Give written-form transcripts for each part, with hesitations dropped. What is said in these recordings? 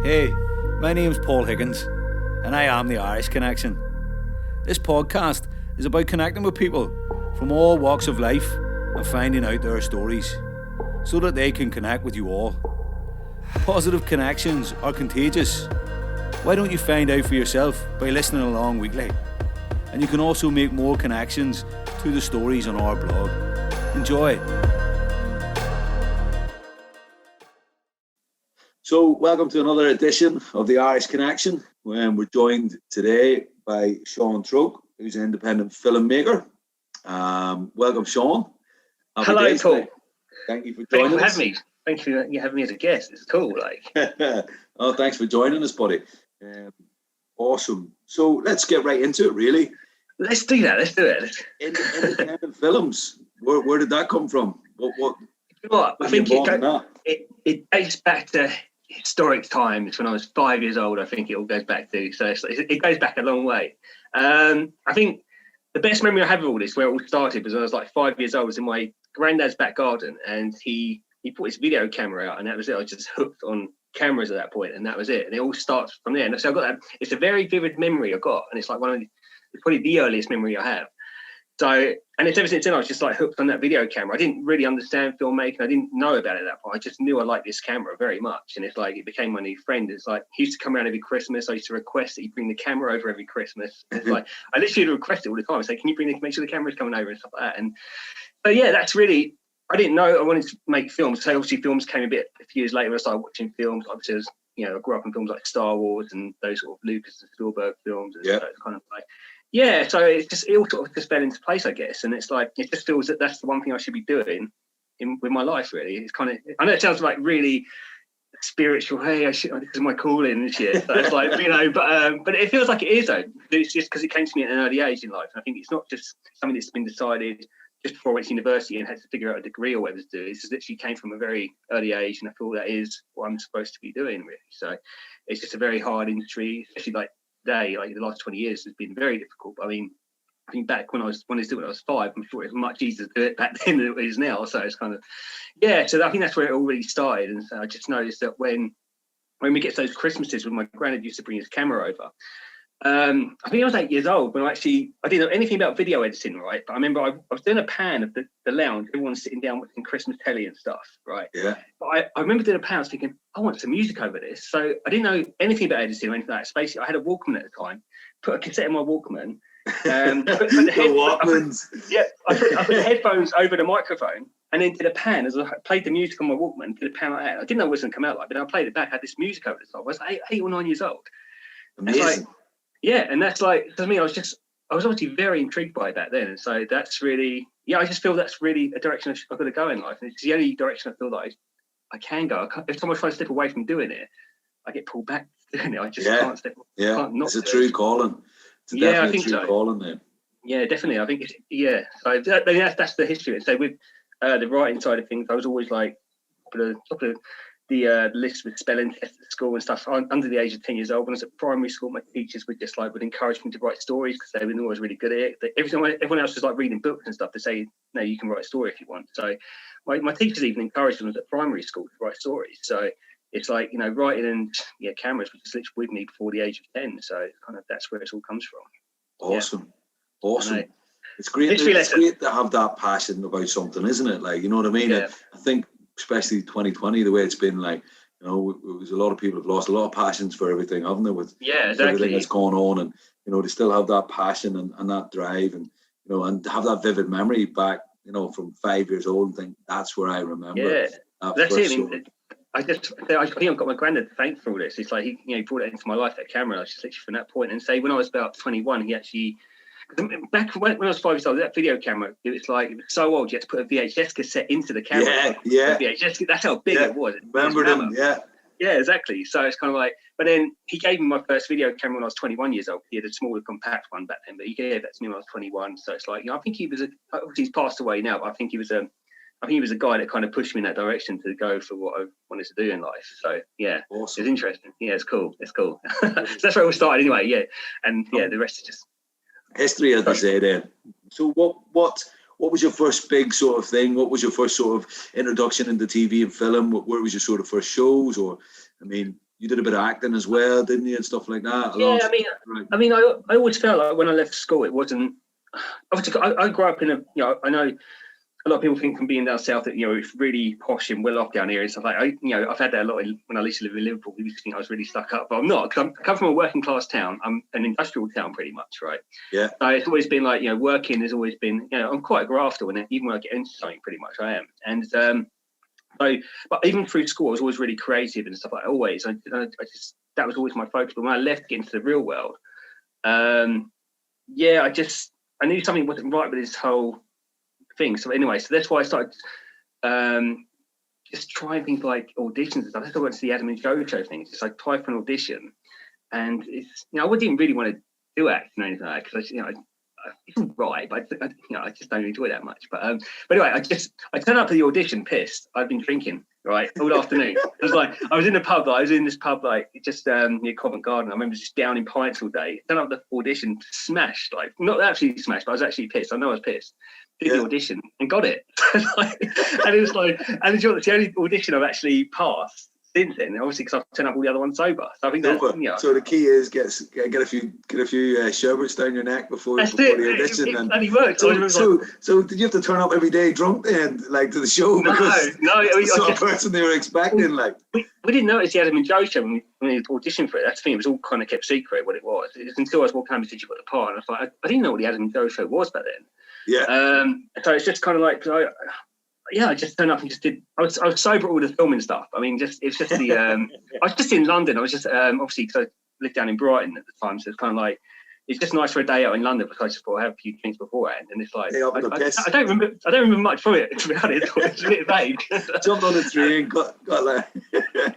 Hey, my name's Paul Higgins, and I am the Irish Connection. This podcast is about connecting with people from all walks of life and finding out their stories, so that they can connect with you all. Positive connections are contagious. Why don't you find out for yourself by listening along weekly? And you can also make more connections through the stories on our blog. Enjoy. So, welcome to another edition of the Irish Connection. We're joined today by Shaun Troke, who's an independent filmmaker. Welcome, Shaun. Hello, Paul. Thank you for joining us. Thank you for having me as a guest. It's cool. Oh, thanks for joining us, buddy. Awesome. So let's get right into it, really. Let's do that. Let's do it. Independent films. Where did that come from? What I think it dates back to historic times when I was 5 years old. I think it all goes back to. So it goes back a long way. I think the best memory I have of all this, where it all started, was when I was like 5 years old. I was in my granddad's back garden, and he put his video camera out, and that was it. I was just hooked on cameras at that point, and that was it. And it all starts from there. And so I got that. It's a very vivid memory I got, and it's like it's probably the earliest memory I have. So, and it's ever since then I was just like hooked on that video camera. I didn't really understand filmmaking. I didn't know about it at that point. I just knew I liked this camera very much, and it's like it became my new friend. It's like he used to come around every Christmas. I used to request that he bring the camera over every Christmas. It's like I literally would request it all the time. I say, "Can you make sure the camera's coming over and stuff like that?" And so yeah, that's really. I didn't know I wanted to make films. So obviously films came a few years later when I started watching films. Obviously, I grew up in films like Star Wars and those sort of Lucas and Spielberg films. And so it's kind of like, yeah. So it all sort of just fell into place, I guess. And it's like, it just feels that that's the one thing I should be doing with my life, really. It's kind of, I know it sounds like really spiritual. Hey, this is my calling and shit. So it's like, but it feels like it is though. It's just because it came to me at an early age in life. And I think it's not just something that's been decided just before I went to university and had to figure out a degree or whatever to do. It's just literally came from a very early age, and I feel that is what I'm supposed to be doing, really. So it's just a very hard industry, especially like today, like the last 20 years has been very difficult. I mean, I think back when I was doing it when I was 5, I'm sure it was much easier to do it back then than it is now. So it's kind of, yeah, so I think that's where it all really started. And so I just noticed that when we get to those Christmases when my granddad used to bring his camera over, I think I was 8 years old when I didn't know anything about video editing, right? But I remember I was doing a pan of the lounge, everyone's sitting down watching Christmas telly and stuff, right? Yeah. But I remember doing a pan, I was thinking, I want some music over this. So I didn't know anything about editing or anything like that. So basically, I had a Walkman at the time, put a cassette in my Walkman. I put the headphones over the microphone and then did a pan as I played the music on my Walkman, did a pan like that. I didn't know what it was going to come out like, but I played it back, had this music over the top. I was like 8 or 9 years old. Amazing. Yeah, and that's like, to me, I was obviously very intrigued by that then. And so that's really, I just feel that's really a direction I've got to go in life. And it's the only direction I feel that I can go. Every time I try to step away from doing it, I get pulled back doing it. I just can't step. Yeah, can't not it's a true calling. It's I think true calling then. Yeah, definitely. I think So that's the history. So with the writing side of things, I was always like top of the list with spelling tests at school and stuff. Under the age of 10 years old, when I was at primary school, my teachers would encourage me to write stories because they were always really good at it. Everyone else was like reading books and stuff. They say, no, you can write a story if you want. So my teachers even encouraged them at primary school to write stories. So it's like, writing and cameras was just literally with me before the age of 10. So kind of that's where it all comes from. Awesome. It's great to have that passion about something, isn't it? Like, you know what I mean? Yeah. I think especially 2020, the way it's been, like, it was a lot of people have lost a lot of passions for everything, haven't they? With everything that's going on, and they still have that passion and that drive, and and have that vivid memory back, from 5 years old, and think that's where I remember. Yeah, that's it. I think I've got my granddad to thank for all this. It's like he brought it into my life, that camera. I was just literally from that point, and say when I was about 21, he actually. Back when I was 5 years old, that video camera, it was so old, you had to put a VHS cassette into the camera. Yeah. VHS, that's how big it was. Remember them, Yeah, exactly. So it's kind of like, but then he gave me my first video camera when I was 21 years old. He had a smaller compact one back then, but he gave that to me when I was 21. So it's like, I think he was, obviously he's passed away now, but I think he was a guy that kind of pushed me in that direction to go for what I wanted to do in life. So yeah, awesome. It's interesting. Yeah, it's cool. So that's where it all started anyway. Yeah, and the rest is just history, as I say then. So what was your first big sort of thing? What was your first sort of introduction into TV and film? Where was your sort of first shows? Or, I mean, you did a bit of acting as well, didn't you, and stuff like that? I always felt like when I left school, it wasn't. Obviously, I grew up in I know a lot of people think from being down south that it's really posh and well off down here and stuff like. I've had that a lot when I used to live in Liverpool. People think I was really stuck up, but I'm not. Because I come from a working class town. I'm an industrial town, pretty much, right? Yeah. So it's always been like working has always been. I'm quite a grafter even when I get into something, pretty much I am. And but even through school, I was always really creative and stuff like that. Always, I just that was always my focus. But when I left to get into the real world, I knew something wasn't right with this whole thing. So anyway, so that's why I started just trying things like auditions and stuff. I went to the Adam and Joe show thing. Just like apply for an audition, and it's I didn't really want to do acting or anything like that because it's right, but I just don't enjoy it that much. But anyway, I turned up to the audition pissed. I'd been drinking all afternoon. I was in the pub. I was in this pub just near Covent Garden. I remember just down in pints all day. Turned up the audition, smashed. Not actually smashed, but I was actually pissed. I know I was pissed. Did the audition and got it. And it was and it's the only audition I've actually passed since then, obviously, because I've turned up all the other ones sober. So I think that's So the key is get a few sherbets down your neck before the audition. It bloody works. So did you have to turn up every day drunk then, to the show? No. It's the person they were expecting. We didn't notice the Adam and Joe show when we auditioned for it. That's the thing. It was all kind of kept secret what it was. It was until I was walking home and said you got the part, and I was like, I didn't know what the Adam and Joe show was back then. Yeah. So it's just kind of I just turned up and just did. I was sober at all the filming stuff. I mean, it's just the. I was just in London. I was just obviously because I lived down in Brighton at the time, so it's kind of it's just nice for a day out in London because I just thought I have a few drinks beforehand, and it's I don't remember much from it, to be honest. It's a bit vague. Jumped on the train, got I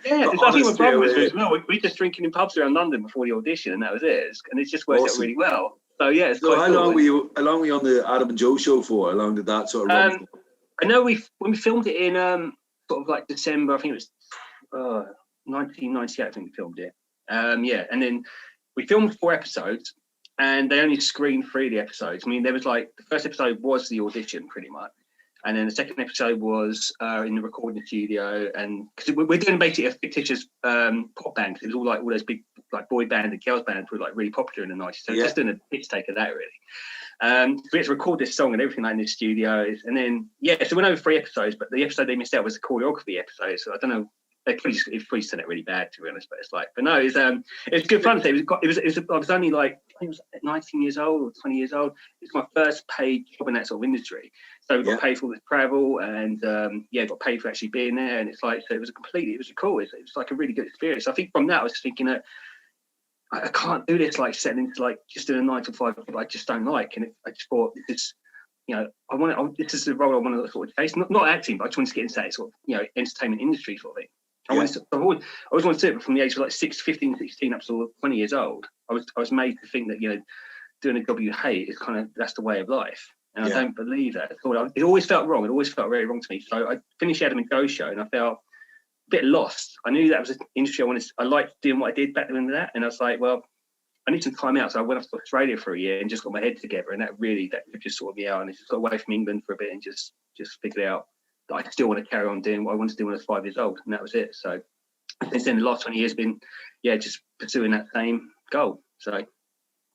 think my problem was we just drinking in pubs around London before the audition, and that was it. And it just worked out really well. So yeah. So how long were you on the Adam and Joe show for? How long did that sort of run? I know when we filmed it in sort of December, I think it was 1998. I think we filmed it. And then we filmed 4 episodes, and they only screened 3 of the episodes. I mean, there was the first episode was the audition, pretty much, and then the second episode was in the recording studio, and because we're doing basically a fictitious pop band. It was all all those big boy band and girls bands were really popular in the 90s. So just doing a pitch take of that really. We had to record this song and everything in the studio, and then so we went over 3 episodes, but the episode they missed out was the choreography episode. So I don't know, they probably sent it really bad, to be honest. But but no, it was good fun. I was only I think it was 19 years old or 20 years old. It's my first paid job in that sort of industry. So we got paid for all the travel, and got paid for actually being there. And so it was cool. It was a really good experience. I think from that I was thinking that I can't do this setting into just doing a 9 to 5 job I just don't like. And I just thought this this is the role I want to sort of chase. Not acting, but I just wanted to get into that sort of entertainment industry sort of thing. I always wanted to do it from the age of 15, 16 up to 20 years old. I was made to think that doing a job you hate is that's the way of life. And I don't believe that at all. It always felt wrong. It always felt very wrong to me. So I finished the Adam and Joe show, and I felt a bit lost. I knew that was an industry I liked doing what I did back then with that, and I was like, well, I need some time out. So I went off to Australia for a year and just got my head together, and that just sorted me out. And I just got away from England for a bit and just figured out that I still want to carry on doing what I wanted to do when I was 5 years old, and that was it. So since then, the last 20 years have been just pursuing that same goal. So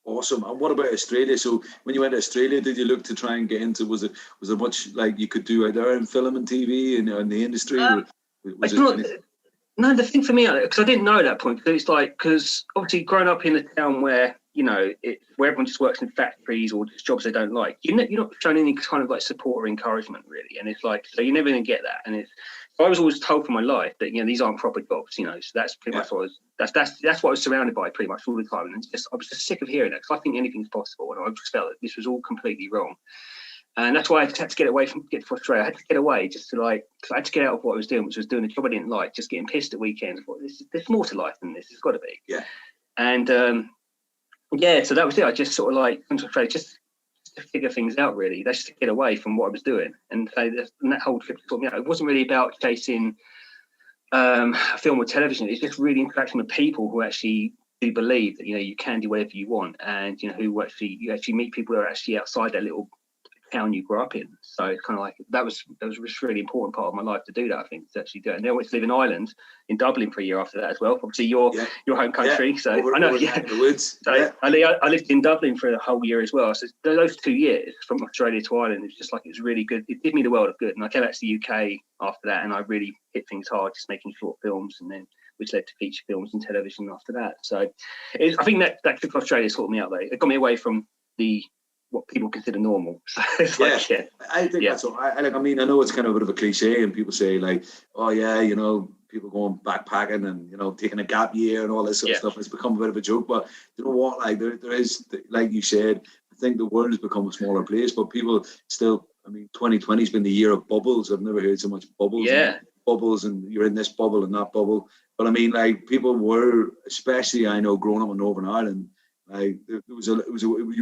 awesome. And what about Australia? So when you went to Australia, did you look to try and get into? Was it much you could do out there in film and TV and in the industry? No, the thing for me, because I didn't know at that point, because because obviously growing up in a town where where everyone just works in factories or just jobs they don't like, you're not shown any kind of support or encouragement really, and it's so you're never going to get that. And so I was always told for my life that these aren't proper jobs, so that's pretty much what that's what I was surrounded by pretty much all the time, and I was just sick of hearing that, because I think anything's possible, and I just felt that this was all completely wrong. And that's why I had to get to Australia. I had to get away just to because I had to get out of what I was doing, which was doing a job I didn't like, just getting pissed at weekends. I thought, there's more to life than this. It's got to be. Yeah. And so that was it. I just sort of went to Australia just to figure things out really. That's just to get away from what I was doing. And that whole trip taught me out. It wasn't really about chasing film or television. It's just really interacting with people who actually do believe that you can do whatever you want, and you actually meet people who are actually outside their little town you grew up in. So it's kind of like that was just a really important part of my life to do that. I think to actually do it. And then I went to live in Ireland, in Dublin for a year after that as well. Obviously your home country. So I know. The woods. So I lived in Dublin for a whole year as well. So those 2 years from Australia to Ireland, it's just like it was really good. It did me the world of good. And I came back to the UK after that, and I really hit things hard, just making short films, and then which led to feature films and television after that. So I think that trip to Australia sorted me out. Though it got me away from what people consider normal. So it's I think that's all. I know it's kind of a bit of a cliche, and people say like, oh yeah, people going backpacking and taking a gap year and all this sort of stuff. It's become a bit of a joke, but you know what? Like there is, like you said, I think the world has become a smaller place, but people still. 2020 has been the year of bubbles. I've never heard so much bubbles. Yeah. Bubbles, and you're in this bubble and that bubble. But people were, especially I know, growing up in Northern Ireland. Like you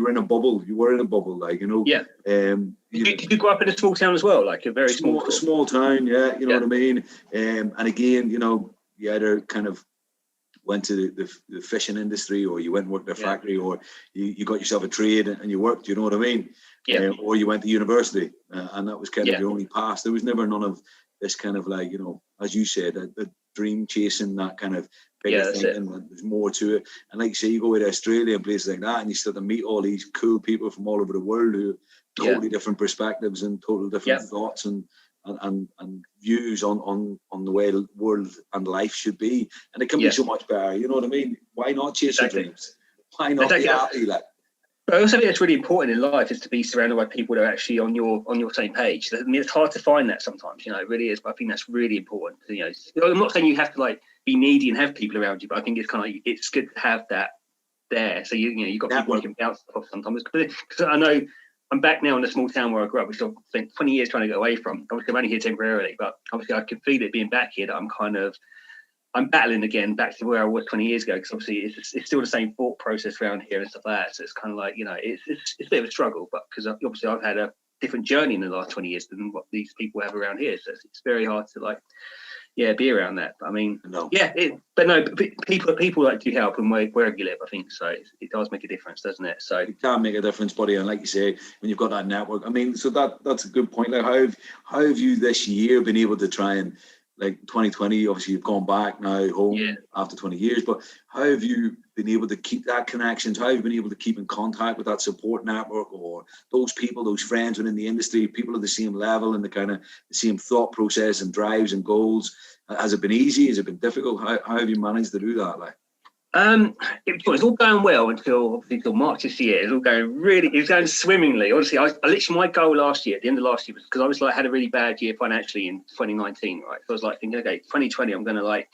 were in a bubble. You were in a bubble, Yeah. Did you grow up in a small town as well, like a very small town? Yeah, you know what I mean. And again, you either kind of went to the fishing industry, or you went and worked in a factory, or you got yourself a trade and you worked. You know what I mean? Yeah. Or you went to university, and that was kind of your only path. There was never none of this kind of like as you said, the dream chasing, that kind of bigger thinking. There's more to it. And like you say, you go to Australia and places like that, and you start to meet all these cool people from all over the world who have totally different perspectives and totally different thoughts and views on the way the world and life should be. And it can be so much better. You know what I mean? Why not chase your dreams? Why not be happy? But I also think it's really important in life is to be surrounded by people that are actually on your same page. I mean, it's hard to find that sometimes, it really is. But I think that's really important. I'm not saying you have to like be needy and have people around you, but I think it's kind of it's good to have that there. So you've got people you can bounce off sometimes. Because I know I'm back now in the small town where I grew up, which I've spent 20 years trying to get away from. Obviously, I'm only here temporarily, but obviously I can feel it being back here that I'm battling again back to where I was 20 years ago, because obviously it's still the same thought process around here and stuff like that. So it's kind of like, it's a bit of a struggle, but because obviously I've had a different journey in the last 20 years than what these people have around here. So it's very hard to be around that. But people like do help and wherever you live, I think. So it does make a difference, doesn't it? So it can make a difference, buddy. And like you say, when you've got that network, so that's a good point. Like how have you this year been able to try and, like 2020, obviously you've gone back now home after 20 years, but how have you been able to keep that connections? How have you been able to keep in contact with that support network, or those people, those friends within the industry, people of the same level and the kind of the same thought process and drives and goals? Has it been easy? Has it been difficult? How have you managed to do that? It's all going well until March this year. It was going swimmingly. Honestly, I literally, my goal last year, at the end of last year, was because I was had a really bad year financially in 2019, right? So I was thinking, okay, 2020, I'm going to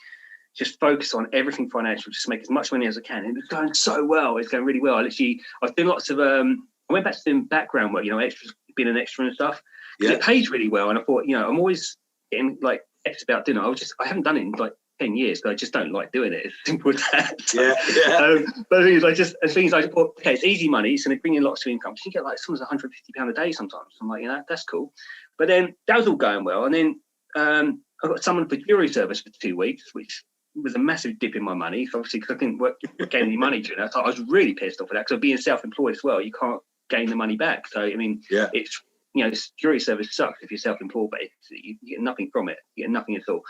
just focus on everything financial, just make as much money as I can. And it's going so well. It's going really well. I was doing lots of, I went back to doing background work, extras, being an extra and stuff. It pays really well. And I thought, I'm always getting extra about dinner. I haven't done it in 10 years, but I just don't like doing it. It's simple as that. But the thing is, I thought, okay, it's easy money. It's going to bring in lots of income. So you get sometimes £150 a day sometimes. I'm like, that's cool. But then that was all going well. And then I got summoned for jury service for 2 weeks, which was a massive dip in my money. Obviously, because I couldn't gain any money during that. So I was really pissed off at that, because being self-employed as well, you can't gain the money back. So, it's jury service sucks if you're self-employed, but you get nothing from it. You get nothing at all.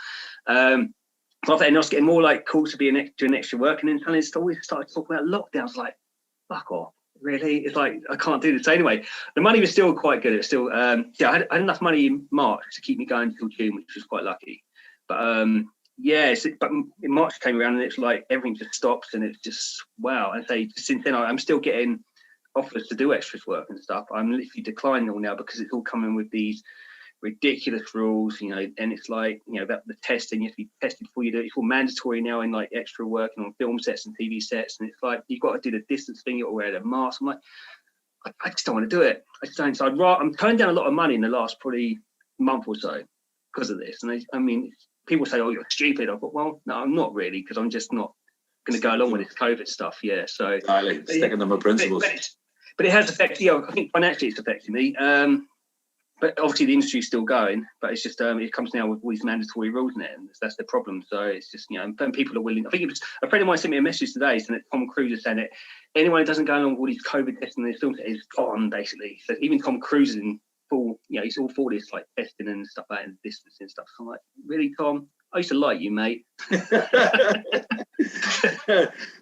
After that, I was getting more calls to be doing extra work, and then suddenly it's always started talking about lockdowns. I was like, fuck off, really? It's I can't do this. So anyway, the money was still quite good. It was still, I had enough money in March to keep me going until June, which was quite lucky. But but in March came around and it's everything just stops, and it's just, wow. And since then, I'm still getting offers to do extras work and stuff. I'm literally declining all now because it's all coming with these ridiculous rules, and it's about the testing. You have to be tested before you do it. It's all mandatory now in extra working on film sets and TV sets, and it's you've got to do the distance thing. You've got to wear the mask. I'm I just don't want to do it. I just don't. So I'm turning down a lot of money in the last probably month or so because of this. And people say, "Oh, you're stupid." I thought, well, no, I'm not really, because I'm just not going to go along with this COVID stuff. Yeah, so sticking to my principles. But it has affected. I think financially it's affecting me. but obviously the industry's still going, but it's just it comes now with all these mandatory rules in it, and that's the problem. So it's just, you know, and people are willing. I think it was a friend of mine sent me a message today saying that Tom Cruise is saying it. Anyone who doesn't go along with all these COVID testing in these films is gone, basically. So even Tom Cruise is in full, you know, he's all for this like testing and stuff like that and distancing and stuff. So I'm like, really, Tom? I used to like you, mate. What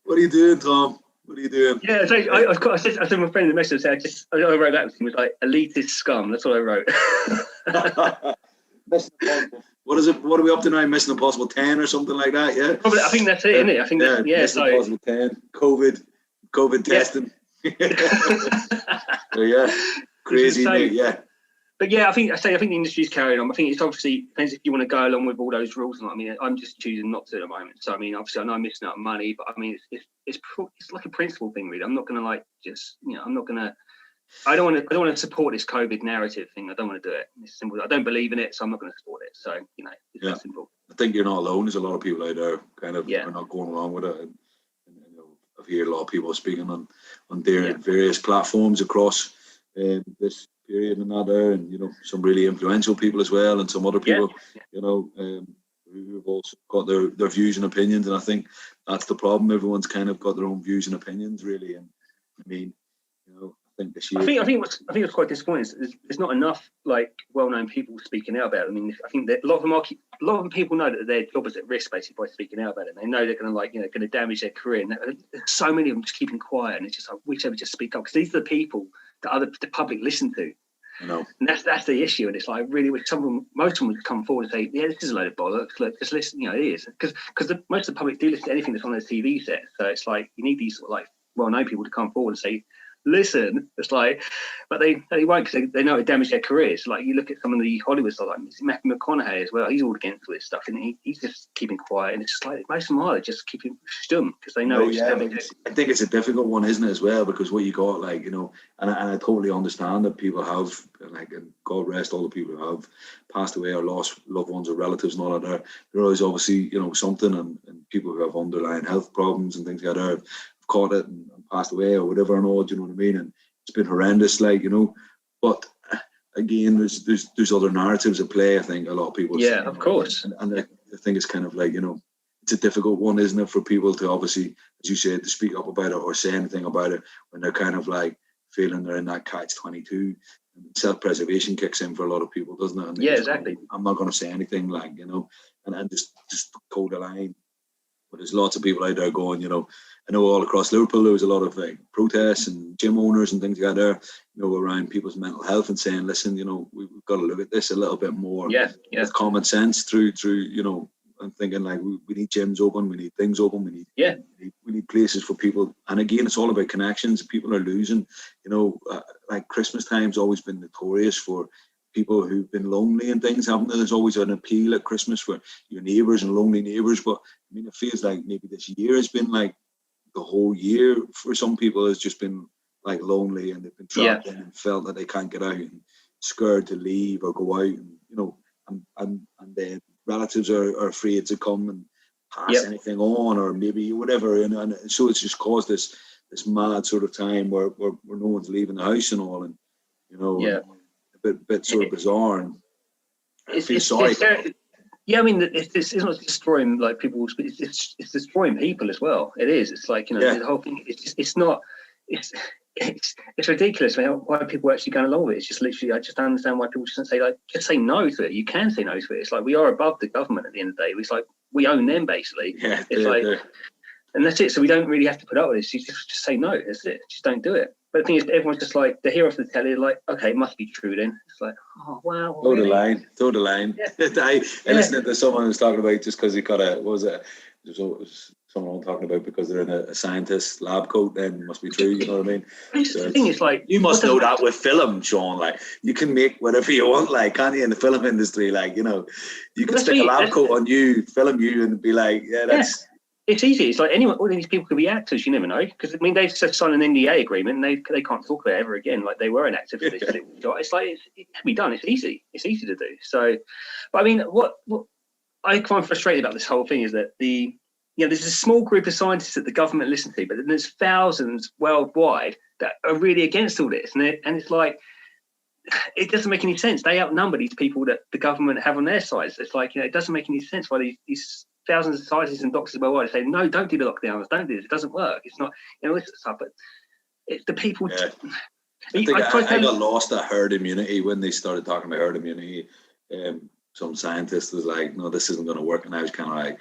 are you doing, Tom? What are you doing? Yeah, so I said to my friend in the message, I wrote that to him, it was like, elitist scum. That's what I wrote. What is it? What are we up to now? Mission Impossible 10 or something like that? Yeah. Probably, I think that's it, isn't it? I think that's, yeah. Mission Impossible 10. COVID testing. So, yeah. Crazy, mate. Yeah. But yeah, I think the industry's carrying on. I think it's obviously depends if you want to go along with all those rules. And I mean, I'm just choosing not to at the moment. So I mean, obviously, I know I'm missing out on money, but I mean, it's like a principle thing, really. I'm not going to like just, you know, I don't want to support this COVID narrative thing. I don't want to do it. It's simple. I don't believe in it, so I'm not going to support it. So, you know, it's that simple. I think you're not alone. There's a lot of people out there kind of are not going along with it. And you know, I've heard a lot of people speaking on their various platforms across this period and that there, and you know, some really influential people as well, and some other people, you know, who've also got their views and opinions. And I think that's the problem. Everyone's kind of got their own views and opinions, really. And I mean, you know, I think this year, I think what's quite disappointing is there's not enough like well-known people speaking out about it. I mean, I think that a lot of people know that their job is at risk basically by speaking out about it. They know they're going to going to damage their career, and so many of them just keeping quiet. And it's just like, wish they would just speak up, because these are the people that the public listen to. I know. And that's the issue. And it's like, really, most of them would come forward and say, yeah, this is a load of bollocks. Look, just listen. You know, it is, because most of the public do listen to anything that's on their TV set. So it's like you need these sort of like well-known people to come forward and say, listen. It's like, but they won't, because they know it damaged their careers. Like you look at some of the Hollywood stuff, like Matthew McConaughey as well. He's all against all this stuff, and he's just keeping quiet. And it's just like most of them are just keeping stum because they know. I think it's a difficult one, isn't it, as well? Because what you got, like, you know, and I totally understand that people have, like, and God rest all the people who have passed away or lost loved ones or relatives and all that. There is obviously, you know, something, and people who have underlying health problems and things like that have caught it and passed away or whatever and all, do you know what I mean? And it's been horrendous, like, you know, but again, there's other narratives at play. I think a lot of people of course, and I think it's kind of like, you know, it's a difficult one, isn't it, for people to obviously, as you said, to speak up about it or say anything about it when they're kind of like feeling they're in that catch-22. Self-preservation kicks in for a lot of people, doesn't it? And exactly. I'm not going to say anything, like, you know, and just toe the line. But there's lots of people out there going, you know, I know all across Liverpool there was a lot of like protests and gym owners and things like that there, you know, around people's mental health and saying, listen, you know, we've got to look at this a little bit more with common sense through, you know, and thinking like we need gyms open, we need things open, we need places for people. And again, it's all about connections. People are losing, you know, like Christmas time's always been notorious for people who've been lonely and things, haven't there? There's always an appeal at Christmas for your neighbours and lonely neighbours. But I mean, it feels like maybe this year has been like the whole year for some people has just been like lonely, and they've been trapped in and felt that they can't get out and scared to leave or go out, and you know, and then relatives are afraid to come and pass anything on, or maybe whatever, and so it's just caused this mad sort of time where no one's leaving the house and all, and you know, a bit sort of bizarre, and I feel sorry. Yeah, I mean, it's not destroying like people. It's destroying people as well. It is. It's like, you know, the whole thing. It's not. It's ridiculous, man. Why people are actually going along with it. It's just literally. I just don't understand why people just say no to it. You can say no to it. It's like we are above the government at the end of the day. It's like we own them basically. Yeah, it's like, and that's it. So we don't really have to put up with this. You just say no. That's it. Just don't do it. But the thing is, everyone's just like, they hear off the telly, like, okay, it must be true then. It's like, oh, wow. Throw the line. Yeah. I listened to someone who was talking about just because he got someone talking about because they're in a scientist lab coat, then it must be true, you know what I mean? So the thing is, like, you must know that with film, Sean, like, you can make whatever you want, like, can't you, in the film industry, like, you know, you can stick a lab coat on you, film you, and be like, that's... It's easy. It's like anyone. All these people could be actors. You never know, because I mean they've just signed an NDA agreement, and they can't talk about it ever again. Like they were an actor for this. It's like it can be done. It's easy. It's easy to do. So, but I mean, what I find frustrating about this whole thing is that there's a small group of scientists that the government listen to, but then there's thousands worldwide that are really against all this, and it's like it doesn't make any sense. They outnumber these people that the government have on their sides. It's like, it doesn't make any sense why these thousands of scientists and doctors worldwide say, no, don't do the lockdowns, don't do this, it doesn't work. It's not, this stuff. But it's the people. Yeah. I got lost at herd immunity when they started talking about herd immunity. Some scientist was like, no, this isn't going to work. And I was kind of like,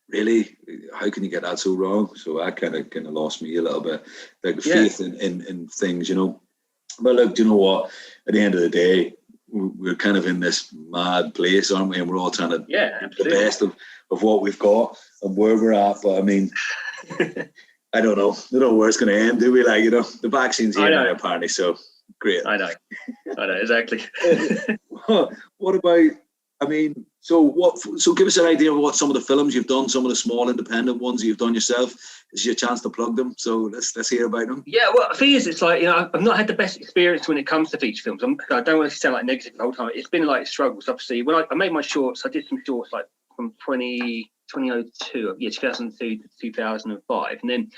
really? How can you get that so wrong? So that kind of lost me a little bit. Like faith in things, But look, do you know what? At the end of the day, we're kind of in this mad place, aren't we? And we're all trying to do the best of what we've got and where we're at. But I mean, I don't know. We don't know where it's going to end, do we? Like, the vaccine's here now, apparently. So great. I know, exactly. What about? I mean, so give us an idea of what some of the films you've done, some of the small independent ones that you've done yourself. This is your chance to plug them. So let's hear about them. Yeah, well, the thing is, it's like, I've not had the best experience when it comes to feature films. I don't want to sound like negative the whole time. It's been like struggles. Obviously, when I made my shorts, I did some shorts like from 2002 to 2005, and then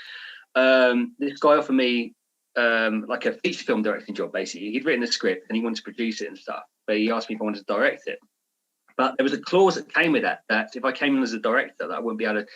this guy offered me like a feature film directing job. Basically, he'd written a script and he wanted to produce it and stuff, but he asked me if I wanted to direct it. But there was a clause that came with that if I came in as a director, that I wouldn't be able to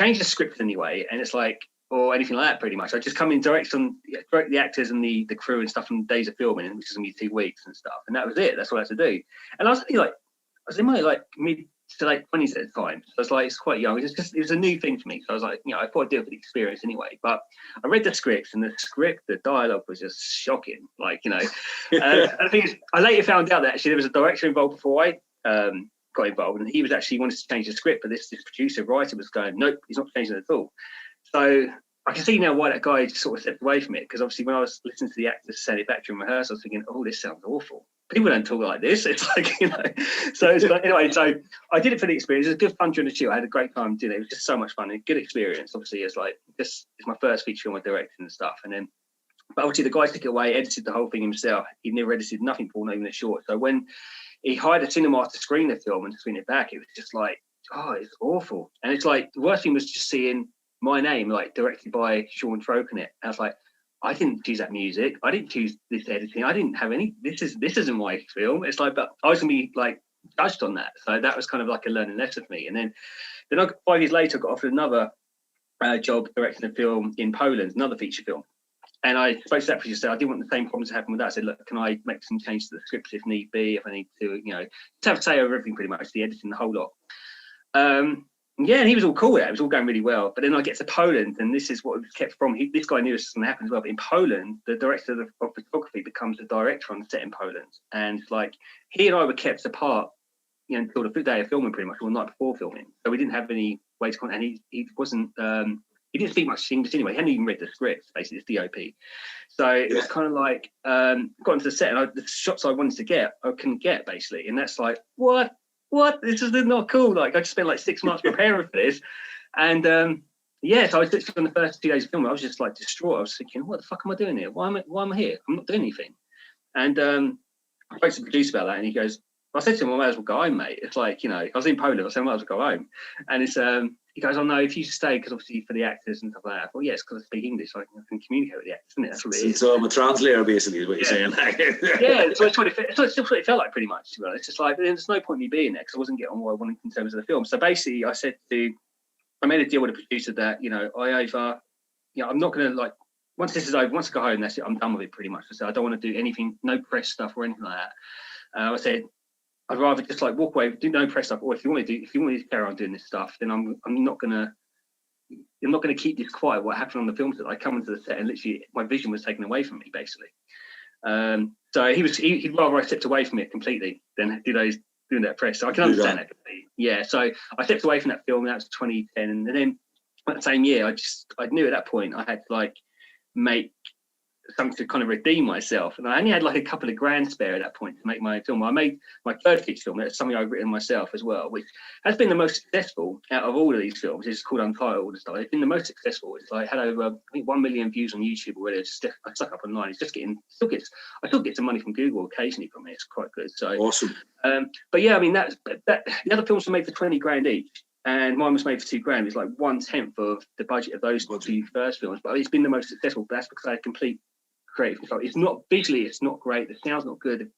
change the script anyway, and it's like, or anything like that. Pretty much, I just come in, direct the actors and the crew and stuff from days of filming, which is gonna be 2 weeks and stuff, and that was it. That's all I had to do. And I was in my mid to late 20s at the time, so I was like, it's quite young. It was a new thing for me, so I was like, I thought I'd do it for the experience anyway. But I read the scripts, and the dialogue was just shocking. And the thing is, I later found out that actually there was a director involved before I got involved, and he was actually wanted to change the script, but this producer writer was going, nope, he's not changing it at all. So I can see now why that guy just sort of stepped away from it, because obviously when I was listening to the actors send it back during rehearsal, I was thinking, oh, this sounds awful. People don't talk like this. It's like, So it's like, anyway, so I did it for the experience. It was good fun during the shoot. I had a great time doing it. It was just so much fun and good experience. Obviously, it's my first feature film I directed and stuff, and then. But obviously the guy took it away, edited the whole thing himself. He'd never edited nothing for, not even a short. So when he hired a cinema to screen the film and screen it back, it was just like, oh, it's awful. And it's like, the worst thing was just seeing my name, like, directed by Shaun Troke in it. I was like, I didn't choose that music. I didn't choose this editing. I didn't have any, this isn't my film. It's like, but I was going to be like judged on that. So that was kind of like a learning lesson for me. And then 5 years later, I got offered another job directing a film in Poland, another feature film. And I spoke to that producer. I didn't want the same problems to happen with that. I said, look, can I make some changes to the script if need be, if I need to, to have a say over everything pretty much, the editing, the whole lot. And he was all cool with that. It was all going really well. But then I get to Poland, and this is what was kept from. This guy knew this was going to happen as well. But in Poland, the director of photography becomes the director on the set in Poland. And like, he and I were kept apart, until the day of filming pretty much, or the night before filming. So we didn't have any way to contact, and he wasn't... he didn't speak much English anyway. He hadn't even read the script, basically, it's DOP. So it was kind of like, got into the set, and the shots I wanted to get, I couldn't get, basically. And that's like, what? This is not cool. Like, I just spent like 6 months preparing for this. And so I was literally on the first 2 days of filming, I was just like distraught. I was thinking, what the fuck am I doing here? Why am I here? I'm not doing anything. And I spoke to the producer about that, and he goes, I said to him, I might as well go home, mate. It's like, I was in Poland, I said, I might as well go home. And it's, he goes, oh no, if you stay, because obviously for the actors and stuff like that. I thought, yes, because I speak English, so I can communicate with the actors, isn't it? That's what it is. So I'm a translator, basically, is what you're saying. Yeah, so it's what it felt like, pretty much. To be honest, it's just like, there's no point in me being there because I wasn't getting what I wanted in terms of the film. So basically, I made a deal with the producer that, I'm not going to once this is over, once I go home, that's it. I'm done with it, pretty much. I said, I don't want to do anything, no press stuff or anything like that. I said, I'd rather just walk away, do no press stuff, or if you want me to carry on doing this stuff, then I'm not gonna keep this quiet. What happened on the film set? I come into the set and literally my vision was taken away from me, basically. So he'd rather I stepped away from it completely than doing that press. So I can understand that completely. Yeah. So I stepped away from that film, and that was 2010, and then that same year, I knew at that point I had to make something to kind of redeem myself, and I only had a couple of grand spare at that point to make my film. I made my third feature film. That's something I've written myself as well, which has been the most successful out of all of these films. It's called Untitled and stuff. It's been the most successful. It's had over, I think, 1 million views on YouTube already. I stuck up online. It's just I still get some money from Google occasionally from it. It's quite good. So awesome. But yeah, I mean that the other films were made for 20 grand each, and mine was made for 2 grand. It's 1/10 of the budget of those 2 first films. But it's been the most successful. But that's because I had complete creative control. It's not visually, it's not great. The sound's not good.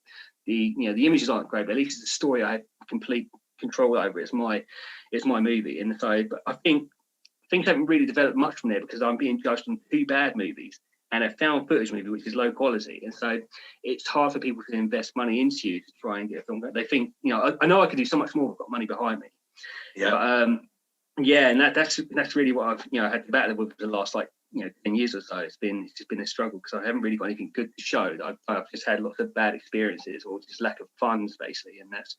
The images aren't great, but at least it's a story I have complete control over. It's my movie. And so, but I think things haven't really developed much from there because I'm being judged on 2 bad movies and a found footage movie, which is low quality. And so it's hard for people to invest money into you to try and get a film. They think, I know I could do so much more. I've got money behind me. Yeah. But, and that's really what I've had to battle with the last 10 years or so. It's just been a struggle because I haven't really got anything good to show. I've just had lots of bad experiences or just lack of funds basically, and that's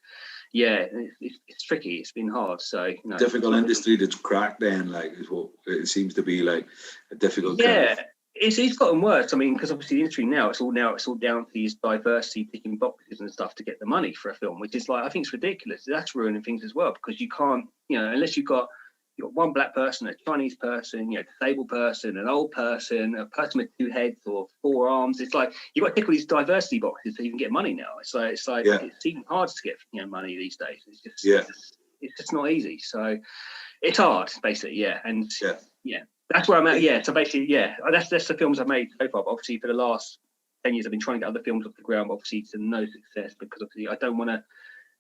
it's tricky. It's been hard. So difficult industry to crack. Then is what it seems to be like a difficult. Yeah, it's gotten worse. I mean, because obviously the industry now it's all down to these diversity ticking boxes and stuff to get the money for a film, which is I think it's ridiculous. That's ruining things as well because you can't unless you've got one black person, a Chinese person, disabled person, an old person, a person with 2 heads or 4 arms. It's you've got to tick all these diversity boxes so you can get money now. It's even hard to get money these days. It's just not easy. So it's hard, basically. And that's where I'm at. Yeah. So basically, that's the films I've made so far. But obviously, for the last 10 years, I've been trying to get other films off the ground. But obviously, to no success because obviously I don't want to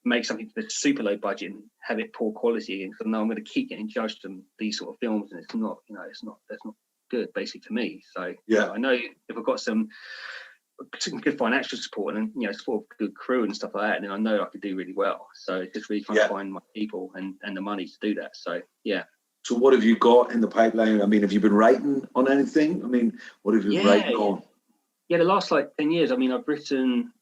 make something that's super low budget and have it poor quality, and so now I'm going to keep getting judged on these sort of films, and it's not, that's not good, basically, for me. So I know if I've got some good financial support and support of good crew and stuff like that, then I know I could do really well. So it's just really trying to find my people and the money to do that. So So what have you got in the pipeline? I mean, have you been writing on anything? I mean, what have you been writing on? Yeah, the last 10 years. I mean, I've written.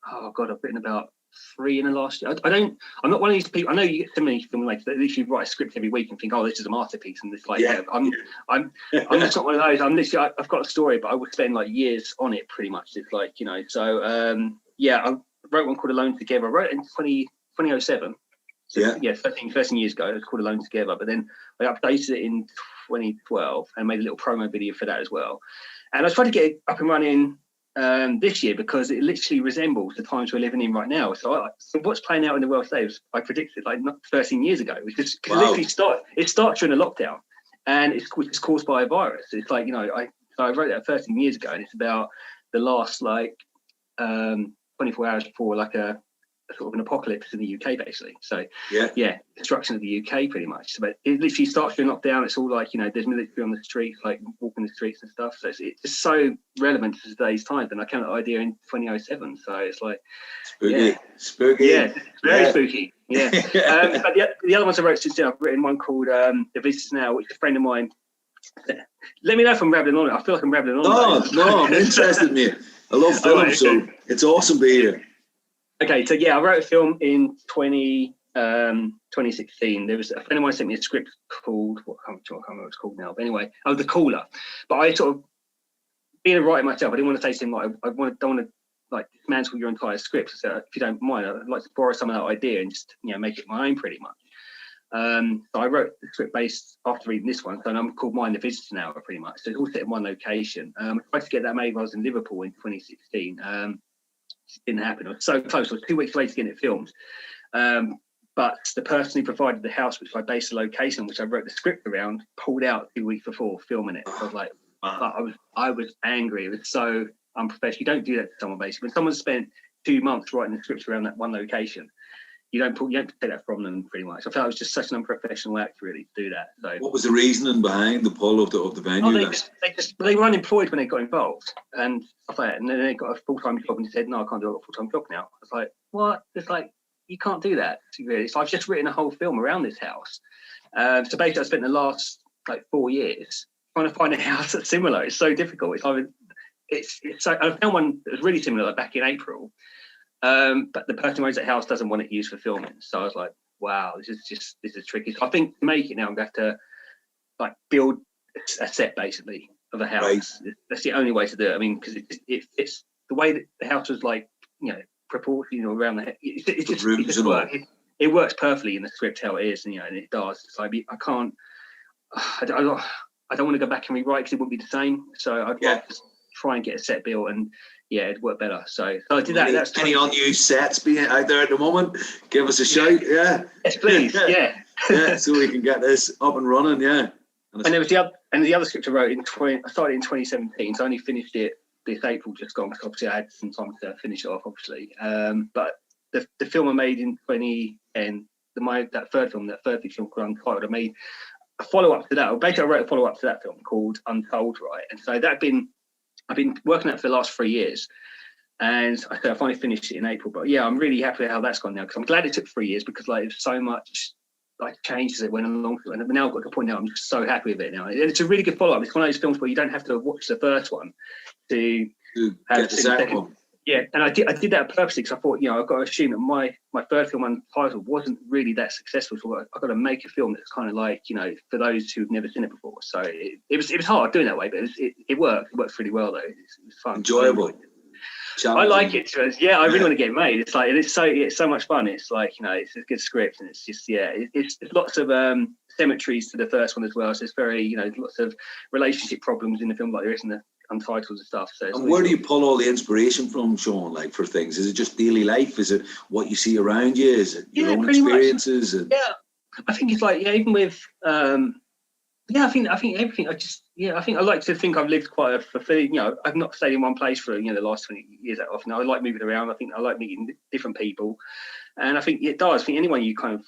I've written about 3 in the last year. I'm not one of these people. I know you get so many filmmakers that literally write a script every week and think, oh, this is a masterpiece, and it's I'm just not one of those. I'm literally, I've got a story, but I would spend years on it pretty much. It's so I wrote one called Alone Together. I wrote it in 2007. So, 13 years ago. It was called Alone Together, but then I updated it in 2012 and made a little promo video for that as well. And I was trying to get it up and running this year because it literally resembles the times we're living in right now. So what's playing out in the world today was I predicted 13 years ago. It was literally it starts during a lockdown, and it's caused by a virus. It's I wrote that 13 years ago, and it's about the last 24 hours before a sort of an apocalypse in the UK, basically. So destruction of the UK pretty much. But it literally starts during lockdown. It's all there's military on the streets, walking the streets and stuff. So it's just so relevant to today's times, and I came up with the idea in 2007. So it's spooky. Yeah, very spooky. Yeah. But the other ones I wrote since then, I've written one called The Visitors Now, which a friend of mine. Let me know if I'm rambling on it. I feel like I'm rambling on. No, I'm interested, mate. I love films, so it's awesome to hear. Okay, so I wrote a film in 2016. There was a friend of mine sent me a script called, I can't remember what it's called now, but anyway, The Caller. But I sort of, being a writer myself, I didn't want to say to him, don't want to dismantle your entire script. So if you don't mind, I'd like to borrow some of that idea and just, make it my own pretty much. So I wrote the script based after reading this one, so I'm called Mine the Visitor Now, pretty much. So it's all set in one location. I tried to get that made when I was in Liverpool in 2016. Didn't happen. I was so close. I was 2 weeks late to getting it filmed. But the person who provided the house, which I based the location, which I wrote the script around, pulled out 2 weeks before filming it. So I was like, I was angry. It was so unprofessional. You don't do that to someone, basically. When someone spent 2 months writing the scripts around that one location, you don't take that from them, pretty much. I felt it was just such an unprofessional act, really, to do that. So, what was the reasoning behind the pull of the venue? They were unemployed when they got involved and stuff like that. And then they got a full-time job and they said, no, I can't do a full-time job now. I was like, what? It's you can't do that, really. So I've just written a whole film around this house. So basically, I spent the last 4 years trying to find a house that's similar. It's so difficult. It's so, I found one that was really similar back in April. But the person who owns that house doesn't want it used for filming. So I was like, wow, this is tricky. So I think to make it now, I'm going to have to build a set basically of a house. Right. That's the only way to do it. I mean, because it's the way that the house was proportioned around the head. It just works. It works perfectly in the script how it is, and it does. So I don't want to go back and rewrite because it wouldn't be the same. So I'd like to try and get a set built and it'd work better. So I did that. That's any unused sets being out there at the moment? Give us a shout. Yeah. Yes, please. Yeah. So we can get this up and running. Yeah. And there was the other script I wrote I started in 2017. So I only finished it this April just gone, because obviously I had some time to finish it off, obviously. But the film I made in 2010, that third big film called Untitled, I made a follow-up to that. Or basically, I wrote a follow-up to that film called Untold, right? And so I've been working on it for the last 3 years. And I finally finished it in April. But yeah, I'm really happy with how that's gone now, because I'm glad it took 3 years, because like there's so much like changes that went along. And now I've got to the point now I'm just so happy with it now. And it's a really good follow-up. It's one of those films where you don't have to watch the first one to get the second one. Yeah, and I did that purposely, because I thought, I've got to assume that my third film, Untitled, wasn't really that successful. So I've got to make a film that's kind of like, for those who've never seen it before. So it was hard doing that way, but it worked. It worked really well though. It was fun. Enjoyable. I like it. I really want to get it made. It's like it's so much fun. It's like it's a good script, and it's just it's lots of symmetries to the first one as well. So it's very lots of relationship problems in the film, like there is in the Untitled and stuff. So and where do you pull all the inspiration from, Shaun? Like for things, is it just daily life? Is it what you see around you? Is it your own experiences? And... Yeah, I think it's like even with I think everything. I think I like to think I've lived quite a fulfilling. I've not stayed in one place for the last 20 years that often. I like moving around. I think I like meeting different people, and I think it does. I think anyone you kind of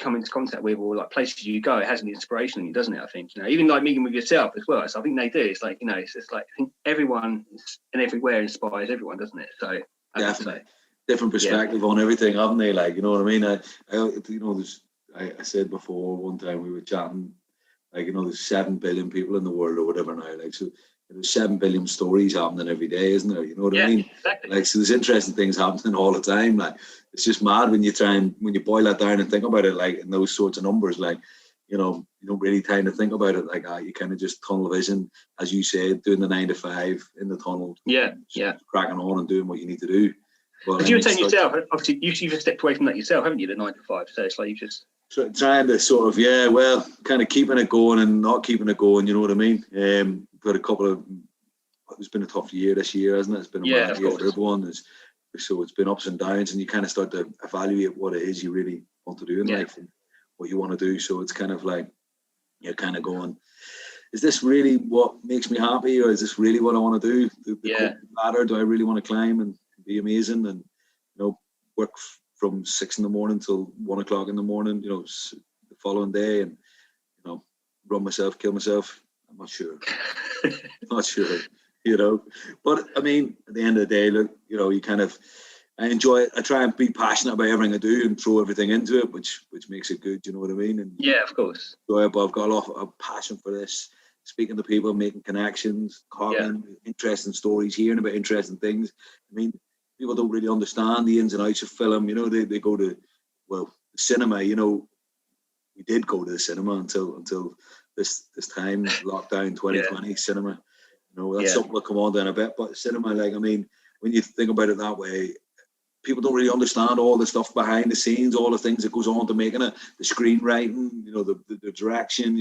come into contact with, or like places you go, it has an inspiration in you, doesn't it? I think even like meeting with yourself as well. So I think they do. It's like it's just like I think everyone and everywhere inspires everyone, doesn't it? So definitely different perspective on everything, haven't they? Like what I mean. I said before one time we were chatting. Like, there's 7 billion people in the world or whatever now. Like, so there's 7 billion stories happening every day, isn't there? You know what I mean? Exactly. Like, so there's interesting things happening all the time. Like, it's just mad when you boil that down and think about it, like, in those sorts of numbers, like, you don't really time to think about it like that. You kind of just tunnel vision, as you said, doing the 9 to 5 in the tunnel. Yeah. Cracking on and doing what you need to do. But you were saying yourself, obviously, you've just stepped away from that yourself, haven't you, the 9 to 5? So it's like you just... Trying to sort of, kind of keeping it going and not keeping it going, you know what I mean? Got a couple of, it's been a tough year this year, hasn't it? It's been a bad year for everyone. So it's been ups and downs, and you kind of start to evaluate what it is you really want to do in life and what you want to do. So it's kind of like, you're kind of going, is this really what makes me happy, or is this really what I want to do? The ladder, do I really want to climb and be amazing and, work from 6 a.m. till 1 o'clock in the morning, the following day, and run myself, kill myself? I'm not sure. Not sure, But I mean, at the end of the day, look, I enjoy it. I try and be passionate about everything I do and throw everything into it, which makes it good. You know what I mean? And of course. Enjoyable. I've got a lot of passion for this. Speaking to people, making connections, talking, interesting stories, hearing about interesting things. I mean, people don't really understand the ins and outs of film. They go to, the cinema. We did go to the cinema until this time, lockdown 2020 cinema. That's something we'll come on to in a bit. But cinema, when you think about it that way, people don't really understand all the stuff behind the scenes, all the things that goes on to making it, the screenwriting, the direction,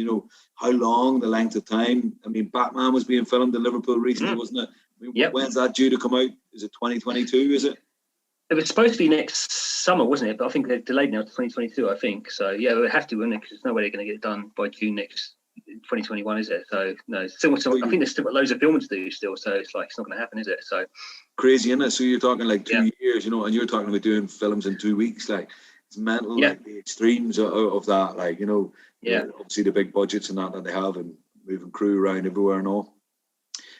how long, the length of time. I mean, Batman was being filmed in Liverpool recently, wasn't it? When's that due to come out? Is it 2022, is it? It was supposed to be next summer, wasn't it? But I think they're delayed now to 2022, I think. So, they have to, wouldn't it? Because there's no way they're going to get it done by June next 2021, is it? So, no, I think there's still got loads of filming to do still. So, it's like, it's not going to happen, is it? So crazy, isn't it? So, you're talking like 2 years, and you're talking about doing films in 2 weeks. Like, it's mental, like the extremes of that. Like, obviously the big budgets and that they have, and moving crew around everywhere and all.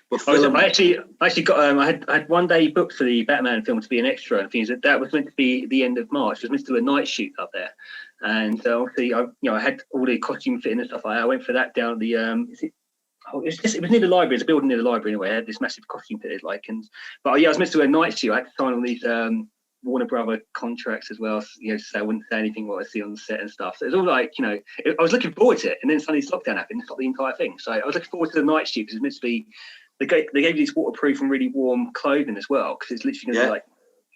But I actually got I had one day booked for the Batman film to be an extra and things. That was meant to be the end of March. It was meant to do a night shoot up there, and obviously I had all the costume fitting and stuff like that. I went for that down at the it was near the library. It's a building near the library anyway. I had this massive costume fitted but I was meant to do a night shoot. I had to sign all these Warner Brother contracts as well, so I wouldn't say anything what I see on the set and stuff. So it was all like, I was looking forward to it, and then suddenly this lockdown happened and stopped the entire thing. So I was looking forward to the night shoot because it was meant to be. They gave you these waterproof and really warm clothing as well, because it's literally going to be like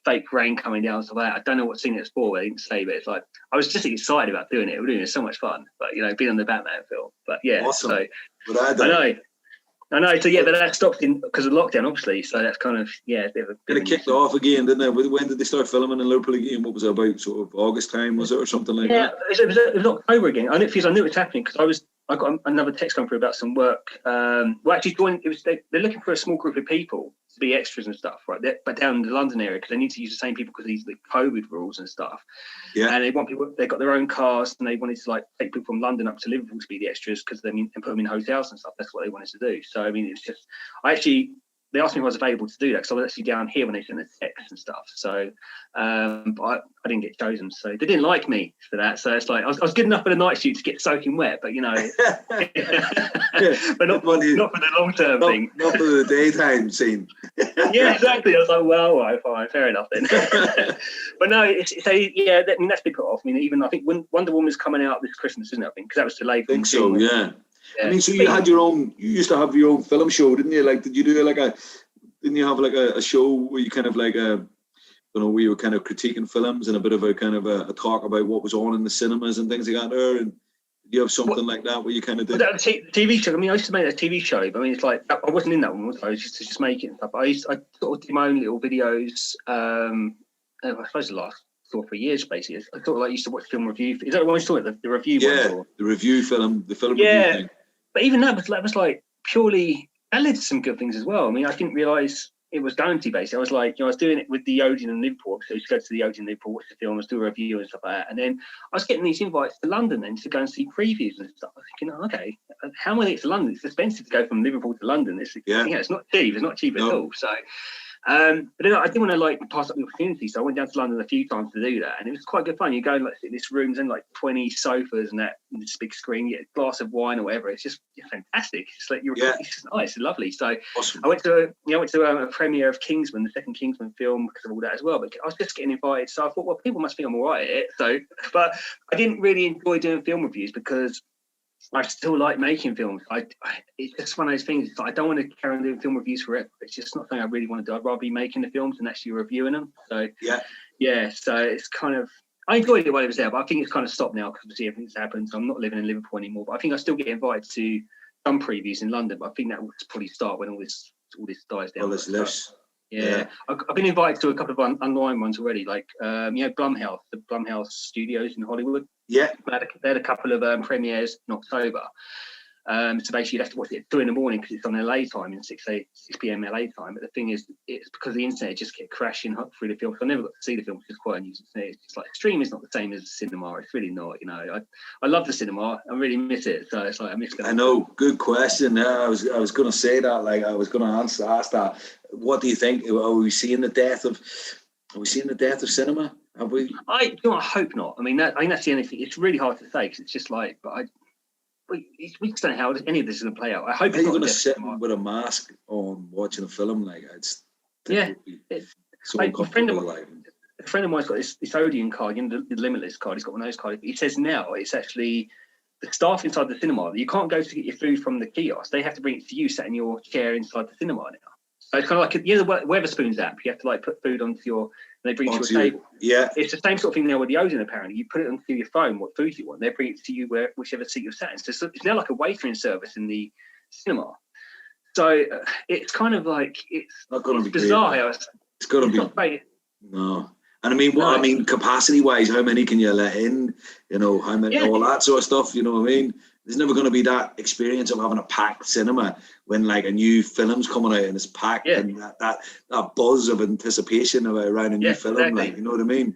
fake rain coming down and stuff like that. I don't know what scene it's for, they didn't say, but it's like I was just excited about doing it. We're doing it, so much fun, but being on the Batman film. But awesome. So I know. So but that stopped because of lockdown, obviously. So that's kind of a bit of a. And it kicked off again, didn't it? When did they start filming in Liverpool again? What was it about? Sort of August time, was it, or something like that? Yeah, it was October again. I knew it was happening because I was I got another text come through about some work. Actually, they're looking for a small group of people to be extras and stuff, right? But down in the London area, because they need to use the same people because of the COVID rules and stuff. Yeah. And they want people. They've got their own cars, and they wanted to like take people from London up to Liverpool to be the extras because and put them in hotels and stuff. That's what they wanted to do. So I mean, it's just they asked me if I was available to do that because I was actually down here when they sent the text and stuff. So, but I didn't get chosen. So they didn't like me for that. So it's like I was good enough for the night shoot to get soaking wet, but but not for the long term thing. Not for the daytime scene. Yeah, exactly. I was like, well, all right, fine, fair enough then. But no, that's been put off. I mean, even I think when Wonder Woman's coming out this Christmas, isn't it? I think because that was delayed. I think so. Yeah. I mean, so you used to have your own film show, didn't you? Like, did you do didn't you have like a show where you kind of like where you were kind of critiquing films and a bit of a kind of a talk about what was on in the cinemas and things like that there? And did you have something like that where you kind of did? That TV show. I mean, I used to make a TV show, but I mean, it's like I wasn't in that one. I was just make it and stuff. I sort of did my own little videos. I suppose the last 2 or 3 years, basically. I thought I used to watch film review. Is that the one you saw? The review one? Yeah, the review film, the film review thing. But even that was like purely, that led to some good things as well. I mean, I didn't realise it was going to, basically. I was like, I was doing it with the Odeon in Liverpool. So I used to go to the Odeon in Liverpool, watch the film, do a review and stuff like that. And then I was getting these invites to London then to go and see previews and stuff. I was thinking, okay, how am I get to London? It's expensive to go from Liverpool to London. It's not cheap. It's not cheap at all. So, but then I didn't want to like pass up the opportunity, so I went down to London a few times to do that, and it was quite good fun. You go and like sit in this rooms and like 20 sofas and that and this big screen, you get a glass of wine or whatever. It's just fantastic. It's like it's just nice, it's lovely. So awesome. I went to a premiere of Kingsman, the second Kingsman film, because of all that as well. But I was just getting invited, so I thought, well, people must think I'm all right at it. So, but I didn't really enjoy doing film reviews because I still like making films. It's just one of those things. I don't want to carry on doing film reviews forever. It's just not something I really want to do. I'd rather be making the films than actually reviewing them. So so it's kind of, I enjoyed it while it was there, but I think it's kind of stopped now because obviously everything's happened. So I'm not living in Liverpool anymore. But I think I still get invited to some previews in London. But I think that will probably start when all this dies down. All this lifts. Yeah. I've been invited to a couple of online ones already, like Blumhouse, the Blumhouse Studios in Hollywood. Yeah, they had a couple of premieres in October. So basically, you'd have to watch it at 2 a.m. because it's on LA time in 6 p.m. LA time. But the thing is, it's because the internet just kept crashing through the film. So I never got to see the film, which is quite unusual. It's just like streaming is not the same as cinema. It's really not. You know, I love the cinema. I really miss it. So it's like I miss. I know. Good question. Yeah, I was going to say that. Like I was going to ask that. What do you think? Are we seeing the death of cinema? Have we? I hope not. I mean, that's the only thing. It's really hard to say because it's just like, we just don't know how any of this is going to play out. I hope. Are you going to sit with a mask on watching a film like it's? So uncomfortable. A friend of mine's got this Odeon card, the Limitless card. He's got one of those cards. He says now it's actually the staff inside the cinema. You can't go to get your food from the kiosk. They have to bring it to you, sat in your chair inside the cinema now. So it's kind of like the Wetherspoons app. You have to like put food onto your. They bring it to your table. Yeah, it's the same sort of thing now with the Odeon. Apparently, you put it onto your phone what food you want. They bring it to you whichever seat you're sat in. So it's now like a waitering service in the cinema. So it's kind of like it's not going to be bizarre. It's going to be great. No. And I mean, capacity-wise, how many can you let in? You know, how many, all that sort of stuff. You know what I mean? There's never going to be that experience of having a packed cinema when like a new film's coming out and it's packed and that buzz of anticipation around a new film. Exactly. Like, you know what I mean?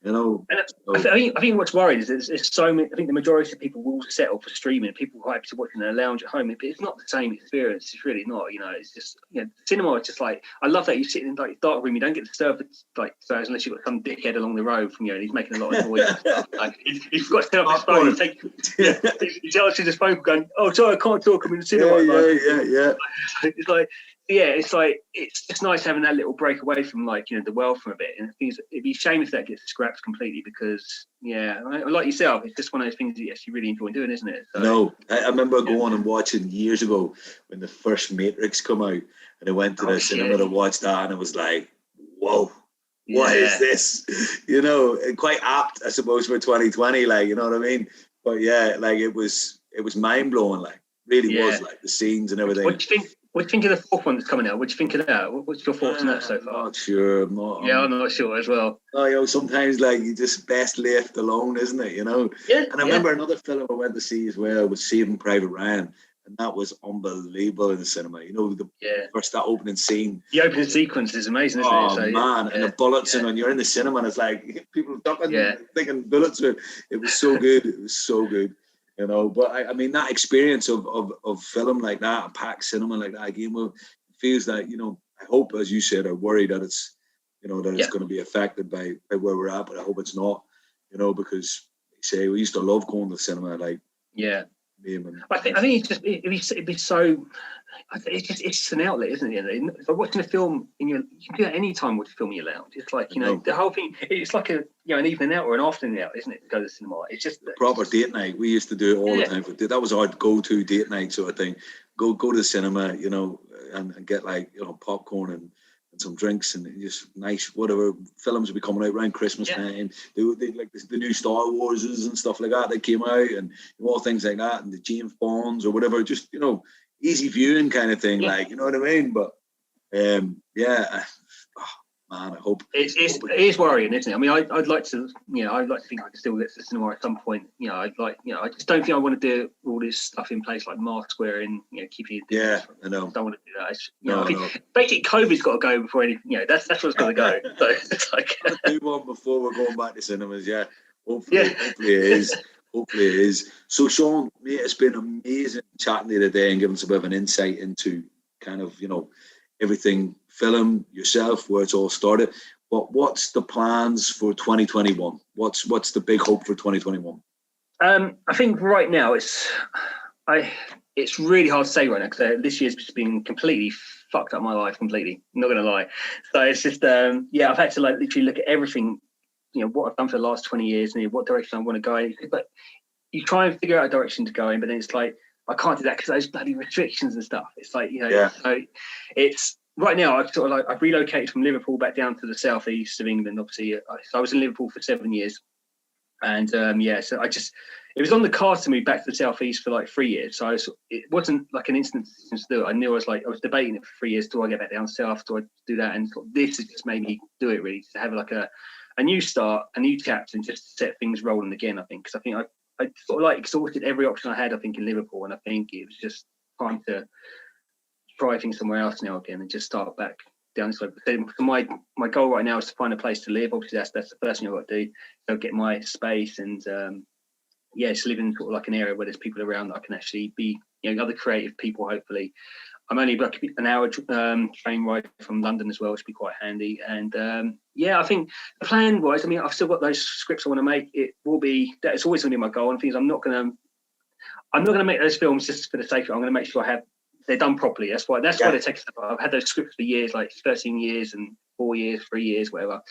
You know, I think what's worried is it's so many. I think the majority of people will settle for streaming. People are happy to watch in their lounge at home, but it's not the same experience. It's really not. You know, it's just cinema. It's just like I love that you sit in like dark room. You don't get disturbed like so unless you've got some dickhead along the road from you and he's making a lot of noise and stuff. Like he's got to turn off his phone. He tells you his phone going, "Oh, sorry, I can't talk. I'm in the cinema." Yeah. It's like. It's just nice having that little break away from the world for a bit, and it'd be a shame if that gets scrapped completely because like yourself, it's just one of those things that you actually really enjoy doing, isn't it? So, no, I remember going and watching years ago when the first Matrix come out, and I went to the cinema to watch that, and it was like, whoa. What is this? You know, quite apt, I suppose, for 2020, like, you know what I mean? But yeah, like it was mind blowing, like really was, like the scenes and everything. What do you think of the fourth one that's coming out? What do you think of that? What's your thoughts on that so far? I'm not sure. I'm not sure as well. Sometimes you just best left alone, isn't it? Yeah. And I remember another film I went to see as well was Saving Private Ryan, and that was unbelievable in the cinema. First that opening scene. The opening sequence is amazing, isn't it? So, man, and the bullets, and when you're in the cinema, and it's like people ducking, thinking bullets. It was so good. It was so good. But I mean, that experience of film like that, a packed cinema like that again, well, it feels like, I hope, as you said, I worry that it's, that it's going to be affected by where we're at, but I hope it's not, because say we used to love going to the cinema, I think it'd be so. It's just an outlet, isn't it? If I'm watching a film, you can do that any time. Watch a film in your lounge. It's like the whole thing. It's like an evening out or an afternoon out, isn't it? To go to the cinema. It's just a proper date night. We used to do it all the time. That was our go-to date night sort of thing. Go to the cinema, and get popcorn and some drinks and just nice whatever films will be coming out around Christmas time. They like the new Star Warses and stuff like that that came out, and all things like that, and the James Bonds or whatever. Just easy viewing kind of thing, you know what I mean? But man, I hope it is worrying, isn't it? I mean, I'd like to, I'd like to think I can still get to the cinema at some point. I just don't think I want to do all this stuff in place, like mask wearing, keeping your distance. I know. I don't want to do that. I think basically COVID's got to go before anything. That's what's got to go. So it's like do one before we're going back to cinemas. Yeah, hopefully it is. Hopefully it is. So Shaun, mate, it's been amazing chatting to you today and giving us a bit of an insight into kind of everything film, yourself, where it's all started. But what's the plans for 2021? What's the big hope for 2021? I think right now it's really hard to say right now because this year's just been completely fucked up my life completely. I'm not gonna lie. So it's just I've had to literally look at everything, what I've done for the last 20 years and what direction I want to go in. But you try and figure out a direction to go in, but then it's like I can't do that because those bloody restrictions and stuff. It's like so it's. Right now, I've relocated from Liverpool back down to the southeast of England. Obviously, so I was in Liverpool for 7 years, and so it was on the cards to move back to the southeast for like 3 years. So it wasn't like an instant decision to do it. I knew I was debating it for 3 years. Do I get back down south? Do I do that? And this has just made me do it really, to have like a new start, a new chapter, and just set things rolling again. I think I sort of exhausted every option I had. I think in Liverpool, and I think it was just time to try things somewhere else now again and just start back down this way. So my goal right now is to find a place to live. Obviously, that's the first thing I've got to do. So get my space and just live in sort of like an area where there's people around that I can actually be, other creative people. Hopefully, I'm only like an hour train ride from London as well, which would be quite handy. And I think the plan was, I've still got those scripts I want to make. It's always going to be my goal. And things I'm not going to make those films just for the sake of it. I'm going to make sure they're done properly. That's why they take stuff. I've had those scripts for years, like 13 years and 4 years, 3 years, whatever.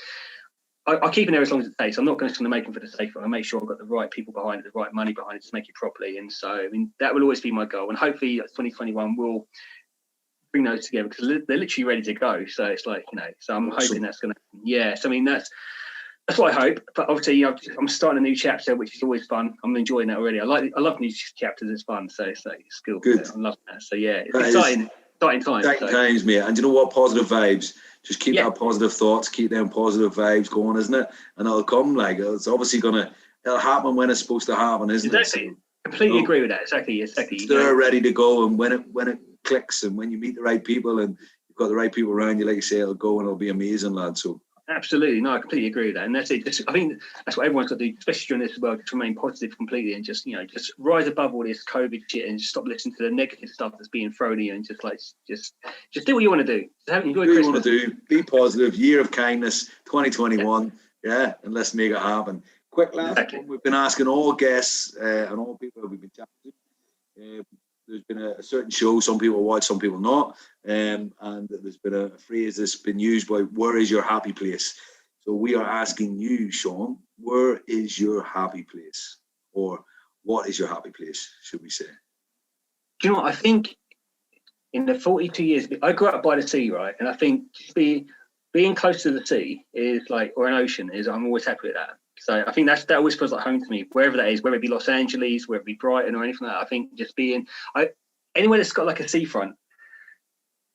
I'll keep it there as long as it takes. I'm not going to make them for the sake of it. I'm going to make sure I've got the right people behind it, the right money behind it to make it properly. And so, that will always be my goal. And hopefully 2021 will bring those together because they're literally ready to go. So it's like, so I'm hoping that's going to, so that's what I hope. But obviously, I'm starting a new chapter, which is always fun. I'm enjoying that already. I love new chapters. It's fun. So it's cool. Good. I love that. So it's exciting times. Exciting times, mate. And you know what? Positive vibes. Just keep that positive thoughts, keep them positive vibes going, isn't it? And it'll come. It's obviously it'll happen when it's supposed to happen, isn't it? So, completely agree with that. Exactly. They're ready to go, and when it clicks, and when you meet the right people, and you've got the right people around you, like you say, it'll go and it'll be amazing, lad. So. Absolutely, no, I completely agree with that, and that's it. I think that's what everyone's got to do, especially during this as well, to remain positive completely, and just rise above all this COVID shit, and just stop listening to the negative stuff that's being thrown at you, and just do what you want to do. Enjoy Christmas. Do what you want to do. Be positive. Year of kindness, 2021. Yeah, and let's make it happen. Quick last one. We've been asking all guests and all people we've been chatting to. There's been a certain show, some people watch, some people not, and there's been a phrase that's been used by, where is your happy place? So we are asking you, Shaun, where is your happy place? Or what is your happy place, should we say? Do you know what? I think in the 42 years, I grew up by the sea, right? And I think being close to the sea is or an ocean is, I'm always happy with that. So I think that always feels like home to me, wherever that is, whether it be Los Angeles, whether it be Brighton or anything like that. I think just being anywhere that's got like a seafront,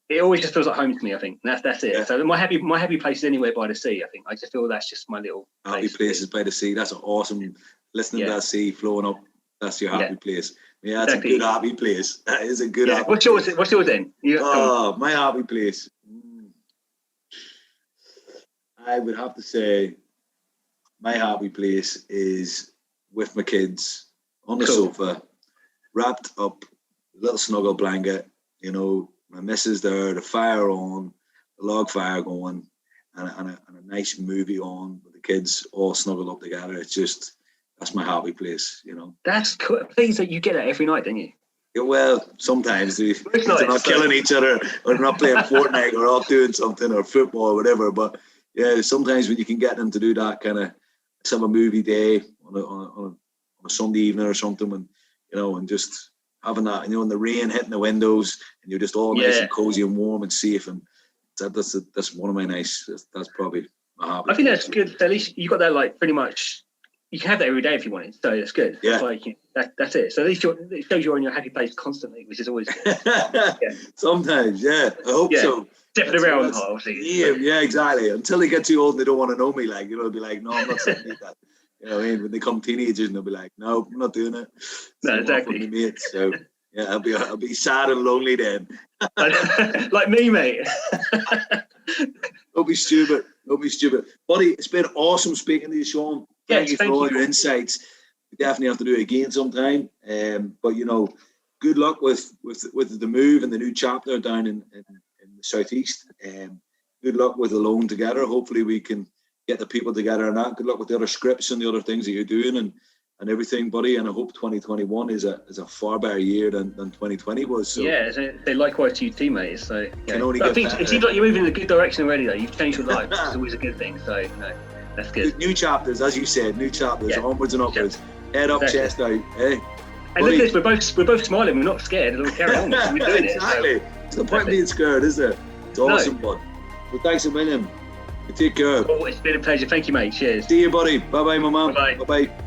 it always just feels like home to me. I think that's it. Yeah. So my happy place is anywhere by the sea. I think I just feel that's just my little happy places by the sea. That's awesome. Listening to that sea flowing up. That's your happy place. Yeah, that's exactly. A good happy place. That is a good happy What's place. What's yours then? My happy place. I would have to say my happy place is with my kids on the sofa, wrapped up, a little snuggle blanket, you know, my missus there, the fire on, the log fire going, and a nice movie on with the kids all snuggled up together. It's just, that's my happy place, you know. That's cool. Please, that you get that every night, don't you? Yeah, well, sometimes they're not killing each other, or they're not playing Fortnite, or off doing something, or football, or whatever. But yeah, sometimes when you can get them to do that kind of, let's have a movie day on a Sunday evening or something, and you know, and just having that, and, you know, and the rain hitting the windows, and you're just all nice and cozy and warm and safe, and that's one of my nice. That's probably my happy. I think that's good. At least you got that, like, pretty much. You can have that every day if you wanted, so that's good. Yeah, that's it. So at least it shows you're in your happy place constantly, which is always good. Sometimes, I hope so. Except for the round part, obviously. Yeah, exactly. Until they get too old and they don't want to know me, like, you know, they'll be like, no, I'm not saying that. You know what I mean? When they come teenagers, and they'll be like, no, I'm not doing it. No, exactly. Mates, so yeah, I'll be sad and lonely then. Like me, mate. Don't be stupid. Buddy, it's been awesome speaking to you, Shaun. Thank you for all your insights. We definitely have to do it again sometime. But, you know, good luck with the move and the new chapter down in the southeast. Good luck with the loan together. Hopefully we can get the people together and that. Good luck with the other scripts and the other things that you're doing and everything, buddy. And I hope 2021 is a far better year than 2020 was. So yeah, they likewise to you teammates. So yeah. I think it seems like you're moving in a good direction already, though. You've changed your life, which is always a good thing. So no, that's good. New chapters, as you said, onwards and upwards. Head up, chest out. Hey. And look at this, we're both smiling. We're not scared. We'll carry on. We're doing exactly. It, so. There's no point being scared, is there? It's awesome, bud. Well, thanks a million. Take care. Oh, it's been a pleasure. Thank you, mate. Cheers. See you, buddy. Bye-bye, my man. Bye-bye. Bye-bye.